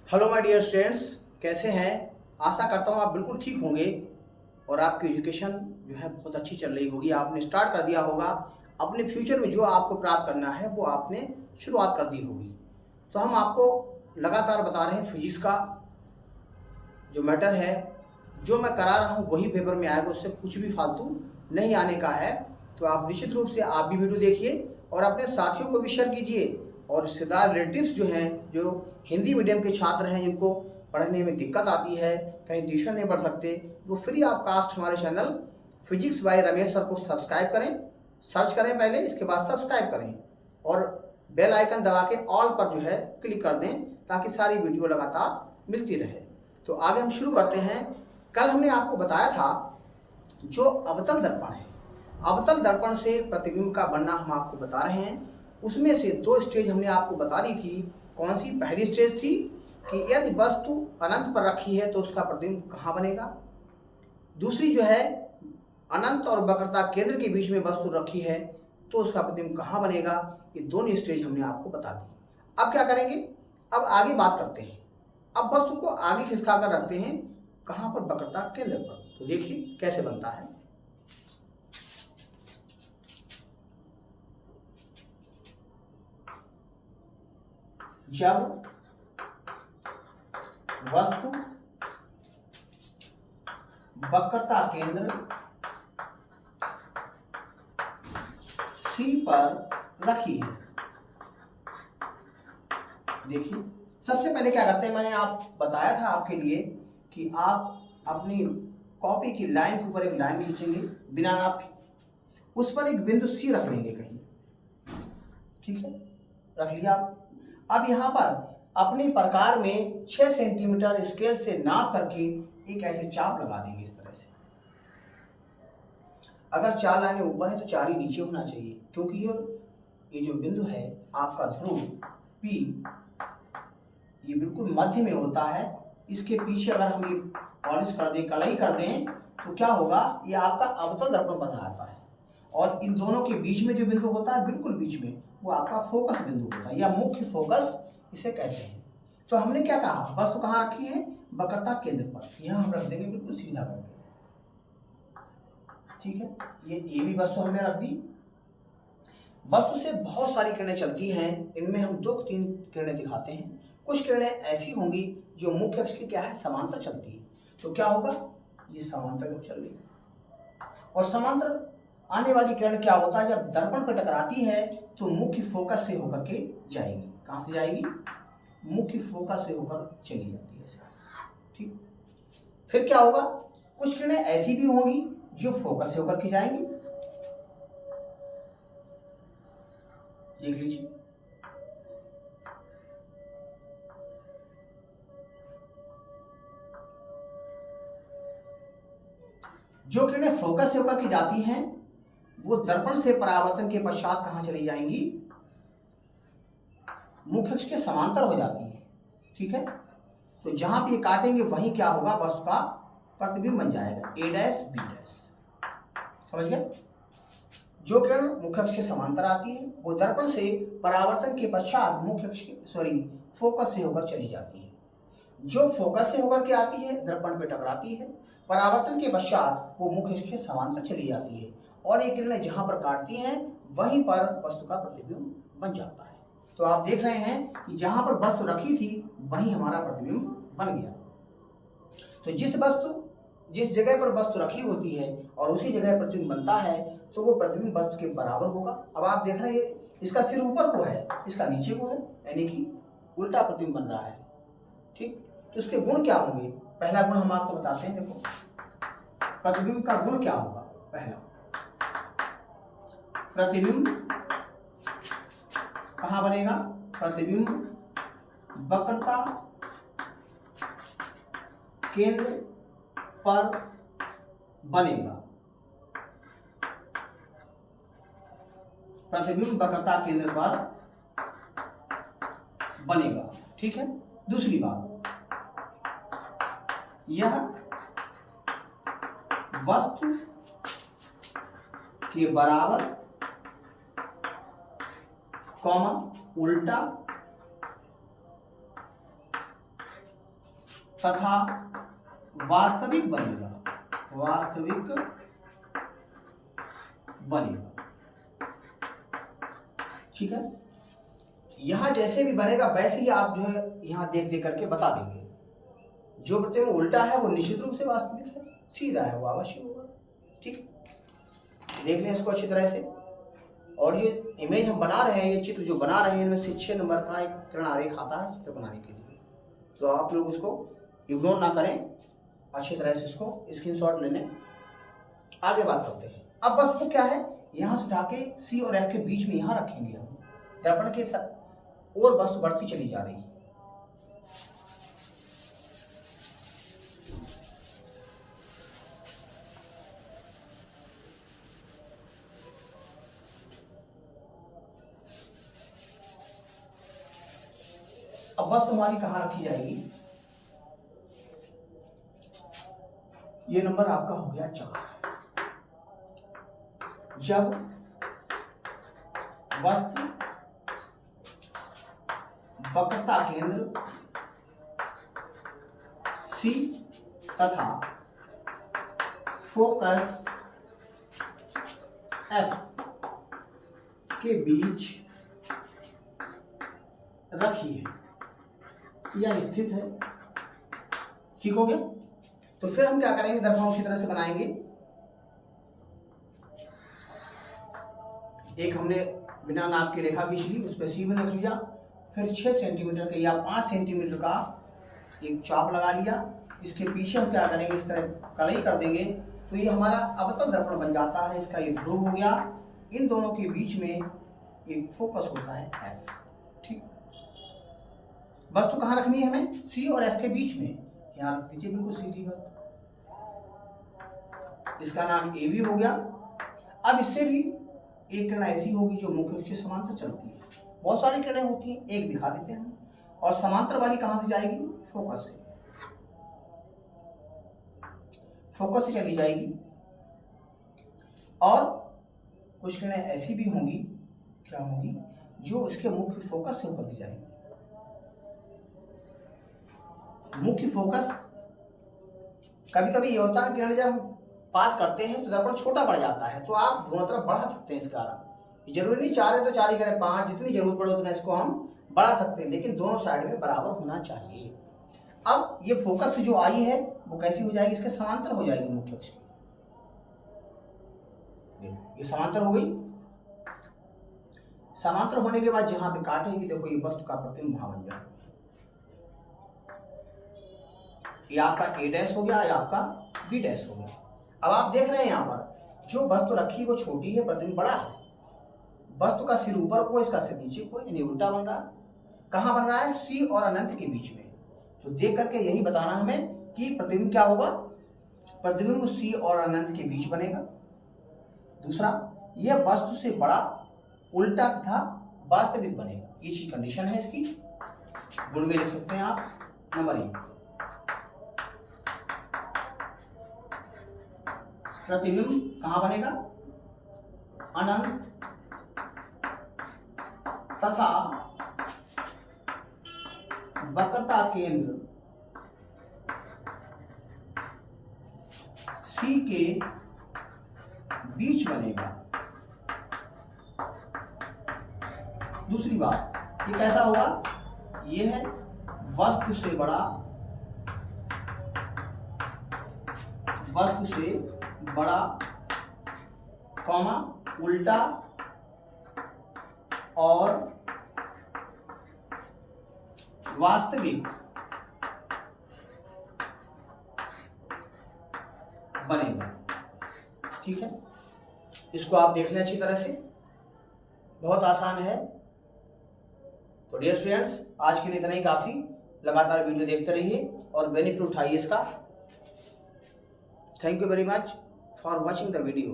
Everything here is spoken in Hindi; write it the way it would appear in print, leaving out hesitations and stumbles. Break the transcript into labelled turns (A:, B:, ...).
A: हेलो माय डियर स्टूडेंट्स, कैसे हैं। आशा करता हूँ आप बिल्कुल ठीक होंगे और आपकी एजुकेशन जो है बहुत अच्छी चल रही होगी। आपने स्टार्ट कर दिया होगा, अपने फ्यूचर में जो आपको प्राप्त करना है वो आपने शुरुआत कर दी होगी। तो हम आपको लगातार बता रहे हैं फिजिक्स का जो मैटर है, जो मैं करा रहा हूँ वही पेपर में आएगा, उससे कुछ भी फालतू नहीं आने का है। तो आप निश्चित रूप से आप भी वीडियो देखिए और अपने साथियों को भी शेयर कीजिए। और रिश्तेदार रिलेटिव्स जो हैं, जो हिंदी मीडियम के छात्र हैं, जिनको पढ़ने में दिक्कत आती है, कहीं ट्यूशन नहीं पढ़ सकते, वो फ्री ऑफ कास्ट हमारे channel physics bye Ramesh sir को सब्सक्राइब करें। सर्च करें पहले, इसके बाद सब्सक्राइब करें और बेल आइकन दबा के ऑल पर जो है क्लिक कर दें, ताकि सारी वीडियो लगातार मिलती रहे। तो आगे हम शुरू करते हैं। कल हमने आपको बताया था जो अवतल दर्पण है, अवतल दर्पण से प्रतिबिंब का बनना हम आपको बता रहे हैं। उसमें से दो स्टेज हमने आपको बता दी थी। कौन सी? पहली स्टेज थी कि यदि वस्तु अनंत पर रखी है तो उसका प्रतिबिंब कहाँ बनेगा। दूसरी जो है, अनंत और वक्रता केंद्र के बीच में वस्तु रखी है तो उसका प्रतिबिंब कहाँ बनेगा। ये दोनों स्टेज हमने आपको बता दी। अब क्या करेंगे, अब आगे बात करते हैं। अब वस्तु को आगे खिसका कर रखते हैं, कहाँ पर? वक्रता केंद्र पर। तो देखिए कैसे बनता है। जब वस्तु वक्रता केंद्र C पर रखी है। देखिए सबसे पहले क्या करते हैं, मैंने आप बताया था आपके लिए कि आप अपनी कॉपी की लाइन के ऊपर एक लाइन खींचेंगे बिना नाप के, उस पर एक बिंदु C रख लेंगे कहीं। ठीक है, रख लिया आप। अब यहाँ पर अपने प्रकार में 6 सेंटीमीटर स्केल से नाप करके एक ऐसे चाप लगा देंगे इस तरह से। अगर 4 लाइनें ऊपर है तो 4 ही नीचे होना चाहिए, क्योंकि ये जो बिंदु है आपका ध्रुव P, ये बिल्कुल मध्य में होता है। इसके पीछे अगर हम ये पॉलिश कर दें, कलाई कर दें, तो क्या होगा, ये आपका अवतल दर्पण बन जाता है। और इन दोनों के बीच में जो बिंदु होता है, बिल्कुल बीच में, वो आपका फोकस बिंदु होता है या मुख्य फोकस इसे कहते हैं। तो हमने क्या कहा, वस्तु कहाँ रखी है? वक्रता केंद्र पर। यहाँ हम रख देंगे बिल्कुल सीधा करके। ठीक है, ये भी वस्तु हमने रख दी। वस्तु से बहुत सारी किरणें चलती हैं, इनमें हम 2-3 किरणें दिखाते हैं। कुछ किरणें ऐसी होंगी जो मुख्य अक्ष की क्या है, समांतर चलती है। तो क्या होगा, ये समांतर चल रही है। और समांतर आने वाली किरण क्या होता है, जब दर्पण पर टकराती है तो मुख्य फोकस से होकर के जाएगी। कहाँ से जाएगी? मुख्य फोकस से होकर चली जाती है। ठीक, फिर क्या होगा, कुछ किरणें ऐसी भी होंगी जो फोकस से होकर के जाएंगी। देख लीजिए, जो किरणें फोकस से होकर के जाती हैं वो दर्पण से परावर्तन के पश्चात कहाँ चली जाएंगी? मुख्य अक्ष के समांतर हो जाती है। ठीक है, तो जहां भी ये काटेंगे वहीं क्या होगा, वस्तु का प्रतिबिंब बन जाएगा, A डैश B डैश। समझ गए? जो किरण मुख्य अक्ष के समांतर आती है वो दर्पण से परावर्तन के पश्चात मुख्य अक्ष फोकस से होकर चली जाती है। जो फोकस से होकर के आती है दर्पण पे टकराती है, परावर्तन के पश्चात वो मुख्य अक्ष के समांतर चली जाती है, और ये किरणें जहां पर काटती हैं वहीं पर वस्तु का प्रतिबिंब बन जाता है। तो आप देख रहे हैं कि जहां पर वस्तु रखी थी वहीं हमारा प्रतिबिंब बन गया। तो जिस जगह पर वस्तु रखी होती है और उसी जगह प्रतिबिंब बनता है तो वो प्रतिबिंब वस्तु के बराबर होगा। अब आप देख रहे हैं इसका सिर ऊपर को है, इसका नीचे को है, यानी कि उल्टा प्रतिबिंब बन रहा है। ठीक, तो इसके गुण क्या होंगे? पहला गुण हम आपको बताते हैं। देखो, प्रतिबिंब का गुण क्या होगा? पहला, प्रतिबिंब कहाँ बनेगा? प्रतिबिंब वक्रता केंद्र पर बनेगा। प्रतिबिंब वक्रता केंद्र पर बनेगा। ठीक है, दूसरी बात, यह वस्तु के बराबर कॉमा उल्टा तथा वास्तविक बनेगा, वास्तविक बनेगा। ठीक है, यहां जैसे भी बनेगा वैसे ही आप जो है यहां देख देख करके बता देंगे। जो प्रतिबिंब उल्टा है वो निश्चित रूप से वास्तविक है, सीधा है वो आवश्यक होगा। ठीक, देख लें इसको अच्छी तरह से। और ये इमेज हम बना रहे हैं, ये चित्र जो बना रहे हैं, इनमें से 6 नंबर का एक किरण आरेख आता है चित्र बनाने के लिए। तो आप लोग उसको इग्नोर ना करें, अच्छी तरह से इसको स्क्रीनशॉट ले लें। आगे बात करते हैं। अब वस्तु क्या है, यहाँ से उठा के सी और एफ के बीच में यहाँ रखेंगे हम, दर्पण के साथ, और वस्तु बढ़ती चली जा रही है। अब वस्तु हमारी कहाँ रखी जाएगी, ये नंबर आपका हो गया 4। जब वस्तु वक्रता केंद्र C तथा फोकस F के बीच रखी है या स्थित है। ठीक हो गया। तो फिर हम क्या करेंगे, दर्पण उसी तरह से बनाएंगे। एक हमने बिना नाप की रेखा खींच ली, उस पर सी बन रख लिया, फिर 6 सेंटीमीटर का या 5 सेंटीमीटर का एक चाप लगा लिया। इसके पीछे हम क्या करेंगे, इस तरह कलई कर देंगे, तो ये हमारा अवतल दर्पण बन जाता है। इसका ये ध्रुव हो गया, इन दोनों के बीच में एक फोकस होता है F। ठीक, वस्तु कहाँ रखनी है हमें, C और F के बीच में, यहाँ रख दीजिए बिल्कुल सीधी वस्तु। इसका नाम AB हो गया। अब इससे भी एक किरण ऐसी होगी जो मुख्य अक्ष से समांतर चलती है। बहुत सारी किरणें होती हैं, एक दिखा देते हैं। और समांतर वाली कहाँ से जाएगी, फोकस से, फोकस से चली जाएगी। और कुछ किरणें ऐसी भी होंगी, क्या होंगी, जो इसके मुख्य फोकस से होकर के जाएंगी। मुख्य फोकस, कभी कभी ये होता है किरण जब हम पास करते हैं तो दर्पण छोटा पड़ जाता है, तो आप दोनों तरफ बढ़ा सकते हैं। इस कारण जरूरी नहीं 4 है तो 4 ही करें, 5, जितनी जरूरत पड़े उतना इसको हम बढ़ा सकते हैं, लेकिन दोनों साइड में बराबर होना चाहिए। अब ये फोकस से जो आई है वो कैसी हो जाएगी, इसके समांतर हो जाएगी मुख्य अक्ष की। देखो ये समांतर हो गई। समांतर होने के बाद जहां पे काटेगी, देखो ये वस्तु का प्रतिबिंब वहां बन जाएगा। ये आपका A डैश हो गया, या आपका B डैश हो गया। अब आप देख रहे हैं यहाँ पर जो वस्तु रखी वो छोटी है, प्रतिबिंब बड़ा है। वस्तु का सिर ऊपर को, इसका सिर नीचे को, यानी उल्टा बन रहा है। कहाँ बन रहा है, C और अनंत के बीच में। तो देख करके यही बताना हमें कि प्रतिबिंब क्या होगा, प्रतिबिंब C और अनंत के बीच बनेगा। दूसरा, यह वस्तु से बड़ा, उल्टा तथा वास्तविक बनेगा। ये चीज कंडीशन है इसकी, गुण में लिख सकते हैं आप। नंबर 1, प्रतिबिंब कहाँ बनेगा, अनंत तथा वक्रता केंद्र C के बीच बनेगा। दूसरी बात, ये कैसा होगा, ये है वस्तु से बड़ा, वस्तु से बड़ा, कॉमा, उल्टा और वास्तविक बनेगा। ठीक है, इसको आप देख लें अच्छी तरह से, बहुत आसान है। तो डियर स्टूडेंट्स, आज के लिए इतना ही काफी। लगातार वीडियो देखते रहिए और बेनिफिट उठाइए इसका। Thank you very much for watching the video.